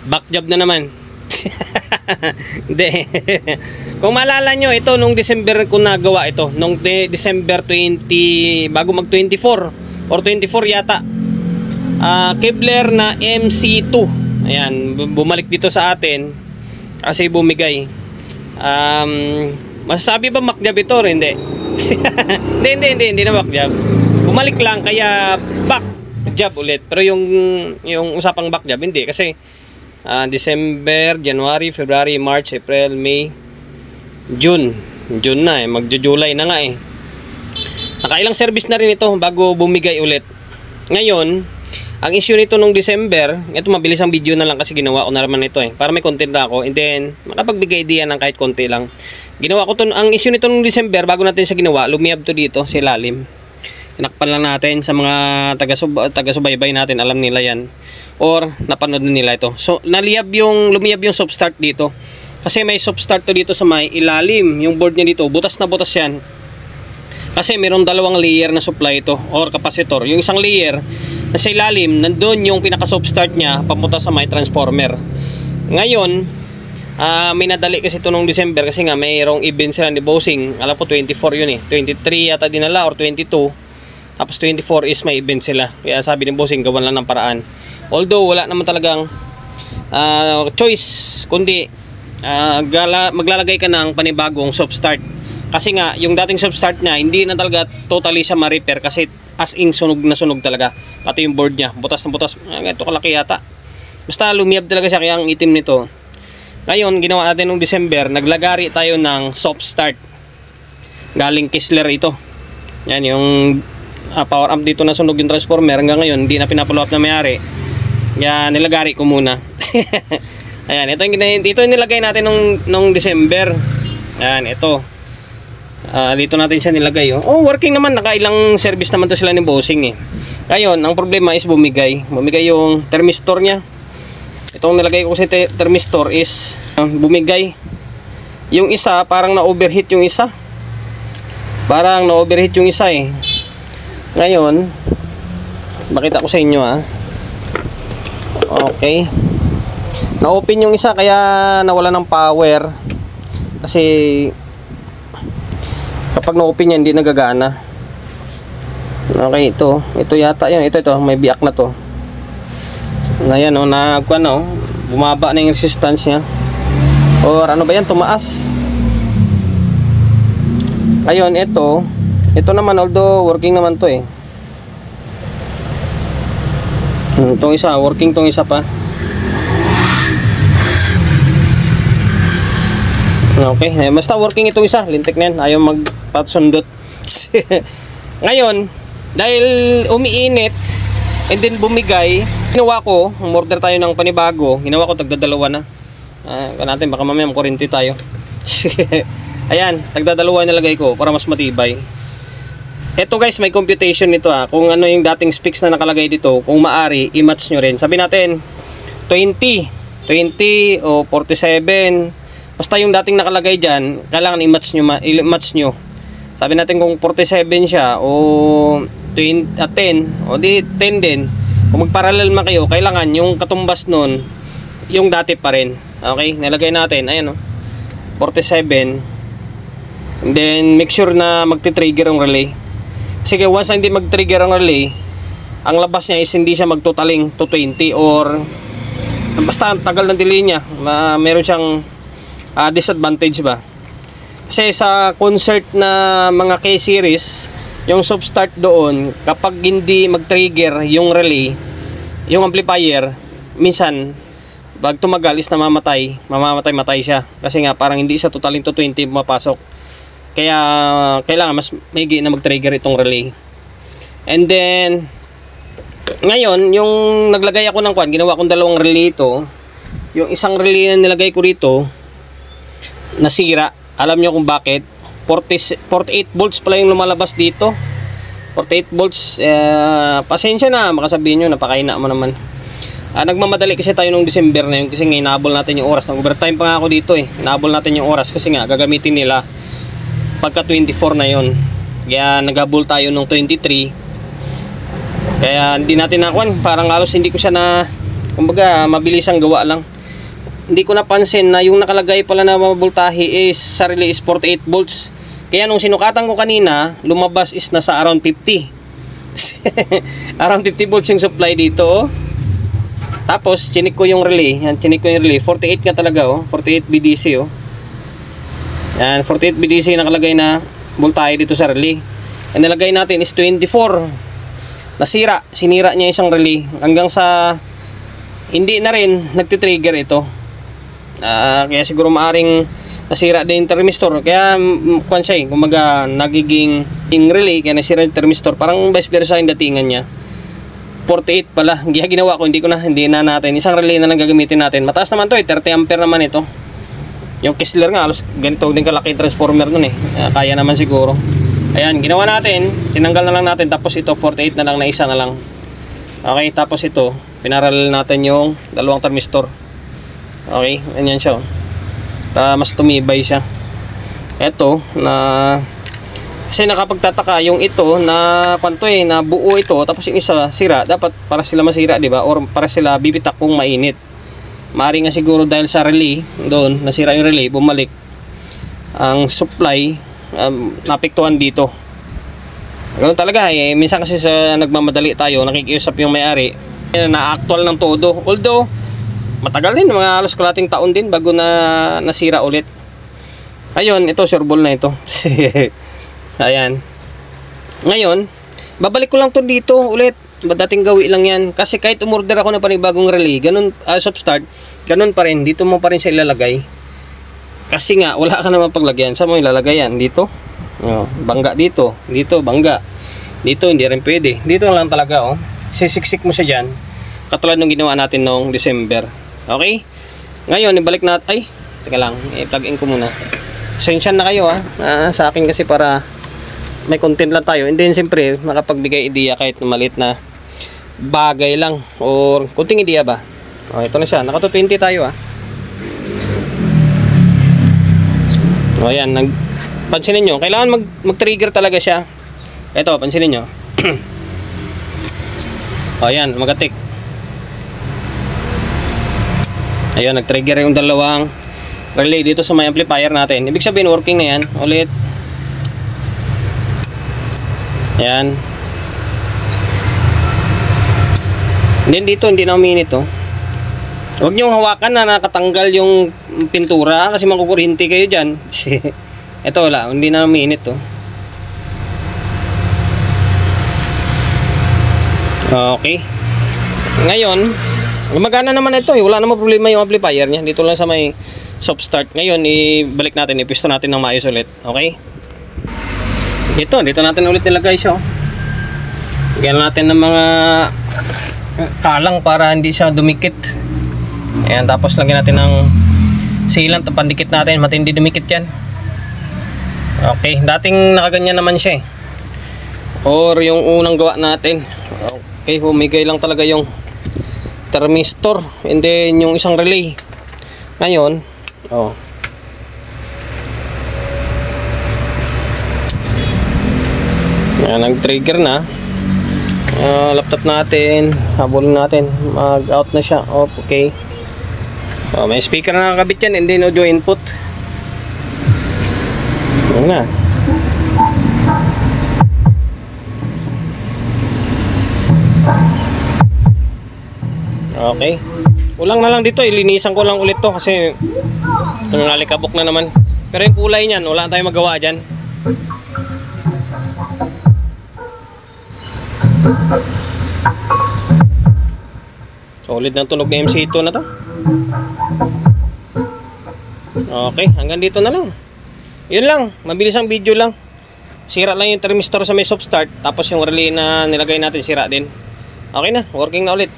Back job na naman. Hindi. Kung maalala nyo, ito nung December ko nagawa ito. Nung December 20, bago mag 24 or 24 yata. Kevlar na MC2. Ayan, bumalik dito sa atin kasi bumigay. Masasabi ba makjab ito or hindi? Hindi na makjab. Bumalik lang kaya back job ulit. Pero yung usapang back job hindi kasi December, January, February, March, April, May, June na eh, magjo-July na nga eh. Nakailang service na rin ito bago bumigay ulit. Ngayon, ang issue nito nung December, ito mabilis ang video na lang kasi ginawa ko na naman ito eh, para may content na ako and then makapagbigay idea ng kahit konti lang. Ginawa ko to, ang issue nito nung December bago natin siya ginawa, lumiyab to dito sa ilalim. Tinakpan lang natin sa mga taga-subaybay natin, alam nila yan or napanood na nila ito. So lumiyab yung soft start dito. Kasi may soft start to dito sa may ilalim. Yung board niya dito, butas na butas yan. Kasi mayroong dalawang layer na supply ito or capacitor. Yung isang layer na sa ilalim, nandun yung pinaka soft start niya papunta sa may transformer. Ngayon, may nadali kasi ito nung December kasi nga mayroong event sila ni Bossing. Alam ko 24 yun eh. 23 yata dinala or 22. Tapos 24 is may event sila. Kaya sabi ni Bossing, gawan lang ng paraan. Although wala naman talagang choice kundi maglalagay ka ng panibagong soft start kasi nga yung dating soft start niya hindi na talaga totally siya ma-repair kasi as in sunog na sunog talaga pati yung board niya butas na butas ito kalaki yata basta lumiyab talaga siya kaya ang itim nito. Ngayon ginawa natin nung December naglagari tayo ng soft start galing Kessler ito yan yung power amp dito na sunog yung transformer hanggang ngayon hindi na pinapalo up na may-ari kaya nilagari ko muna. Ayan, ito yung nilagay natin nung December. Ayan, ito. Dito natin siya nilagay. Oh, working naman. Nakailang service naman to sila ni Bossing eh. Ngayon, ang problema is bumigay. Bumigay yung thermistor niya. Itong nilagay ko sa thermistor is bumigay. Yung isa, parang na-overheat yung isa. Parang na-overheat yung isa eh. Ngayon, makita ko sa inyo ah. Okay. Na-open yung isa kaya nawala ng power kasi kapag na-open yan hindi nagagana. Okay, ito yata yan, ito may biak na to. Ngayon bumaba na yung resistance niya or ano ba yan, tumaas. Ngayon ito naman although working naman to eh. Itong isa, working tong isa pa. Okay, basta working itong isa, lintik na yan, ayaw magpatsundot. Ngayon, dahil umiinit and then bumigay, ginawa ko, umorder tayo ng panibago, ginawa ko tagdadalawa na. Natin, baka mamaya makurinti tayo. Ayan, tagdadalawa nilagay ko para mas matibay. Eto guys, may computation nito kung ano yung dating specs na nakalagay dito, kung maari, i-match nyo rin. Sabi natin, 20 o 47. Basta yung dating nakalagay dyan, kailangan i-match nyo. Sabi natin kung 47 siya o 10 o di 10 din. Kung magparallel man kayo, kailangan yung katumbas nun, yung dati pa rin. Okay, nilagay natin, ayan 47. And then make sure na magti-trigger ang relay. Sige, once na hindi mag-trigger ang relay, ang labas niya is hindi siya magtotaling to 20 or basta tagal ng delay niya. Meron siyang disadvantage ba. Kasi sa concert na mga K-series, yung soft start doon, kapag hindi mag-trigger yung relay, yung amplifier, minsan pag tumagal is mamamatay siya. Kasi nga parang hindi siya totaling to 20 mapasok. Kaya kailangan mas maigi na mag-trigger itong relay. And then ngayon, yung naglagay ako ng ginawa kong dalawang relay ito. Yung isang relay na nilagay ko dito nasira. Alam nyo kung bakit? 48 volts pala yung lumalabas dito. 48 volts. Pasensya na, makasabihin nyo, napakaina mo naman. Nagmamadali kasi tayo nung December na yun kasi nga inabol natin yung oras. Nag-overtime pa nga ako dito eh. Inabol natin yung oras kasi nga gagamitin nila pagka 24 na yun. Kaya naghabol tayo nung 23. Kaya hindi natin nakuhan. Parang halos hindi ko siya na, kumbaga, mabilis ang gawa lang. hindi ko napansin na yung nakalagay pala na voltahe is sa relay is 48 volts. Kaya nung sinukatan ko kanina, lumabas is nasa around 50. Around 50 volts yung supply dito, oh. Tapos chinik ko yung relay. Yan, chinik ko yung relay. 48 nga talaga, oh. 48 BDC, oh. Yan, 48 BDC nakalagay na voltahe dito sa relay. Ang nilagay natin is 24. Nasira, sinira niya isang relay hanggang sa hindi na rin nagtitrigger ito. Kaya siguro maaring nasira din yung thermistor. Kaya kung siya, kumaga nagiging yung relay kaya nasira yung thermistor. Parang vice versa yung datingan niya. 48 pala. Kaya ginawa ko, hindi na natin. Isang relay na lang gagamitin natin. Mataas naman to, 30 ampere naman ito. Yung Kessler nga, alos ganito din kalaki transformer nun eh. Kaya naman siguro. Ayan, ginawa natin, tinanggal na lang natin, tapos ito 48 na lang, na isa na lang. Okay, tapos ito pinaral natin yung dalawang thermistor. Okay, ganyan siya, mas tumibay siya. Ito na kasi nakapagtataka yung ito na kwanto na buo ito, tapos yung isa sira. Dapat para sila masira, di ba? Or para sila bibitak kung mainit. Maaari nga siguro dahil sa relay doon, nasira yung relay, bumalik ang supply, napiktuhan dito. Ganun talaga eh. Minsan kasi sa nagmamadali tayo, nakikiusap yung may-ari, na-actual ng todo. Although matagal din, mga halos kalating taon din bago na nasira ulit. Ayun, ito sureball na ito. Ayan. Ngayon, babalik ko lang to dito ulit. Dating gawi lang yan. Kasi kahit umorder ako ng panibagong relay, ganun, soft start, ganun pa rin. Dito mo pa rin siya ilalagay. Kasi nga, wala ka naman paglagyan. Saan mo ilalagay yan? Dito. Bangga dito. Dito, bangga. Dito, hindi rin pwede. Dito lang talaga, oh. Sisiksik mo siya dyan. Katulad nung ginawa natin noong December. Okay? Ngayon, ibalik natin. Ay, teka lang. I-plug in ko muna. Sensyan na kayo, ha. Sa akin kasi para may content lang tayo. And then, siyempre, makapagbigay idea kahit maliit na bagay lang. Or, kunting idea ba? Ito na siya. Naka 220 tayo, ha. Ayan, pansinin nyo, kailangan mag-trigger talaga siya. Ito, pansinin nyo. Ayan, magatik. Ayan, nag-trigger yung dalawang relay dito sa may amplifier natin. Ibig sabihin, working na yan. Ulit. Ayan. Then dito, hindi na uminit, oh. Huwag niyong hawakan na nakatanggal yung pintura kasi makukurinti kayo dyan. Ito wala, hindi na umiinit to. Okay. Ngayon, gumagana naman ito eh. Wala namang problema yung amplifier niya. Dito lang sa may soft start. Ngayon, ibalik natin, ipisto natin ng maayos ulit. Okay? Dito natin ulit nilagay siya. Lagyan natin ng mga kalang para hindi siya dumikit. Ayan, tapos lagyan natin ng sealant, pandikit natin, matindi dumikit yan. Okay, dating nakaganyan naman siya eh. Or yung unang gawa natin. Okay, humigay lang talaga yung thermistor and then yung isang relay. Ngayon, ayan, nag-trigger na. Laptop natin, habulin natin, mag-out na siya. Okay. May speaker na nakakabit yan and then audio input. Ayan na. Okay. Kulang na lang dito, ilinisan ko lang ulit to kasi nangalikabok na naman. Pero yung kulay niyan, wala tayong magawa dyan. Solid ng tunog na MC2 na to. Okay, hanggang dito na lang. Yun lang, mabilis ang video lang. Sira lang yung thermistor sa may soft start, tapos yung relay na nilagay natin sira din. Okay na, working na ulit.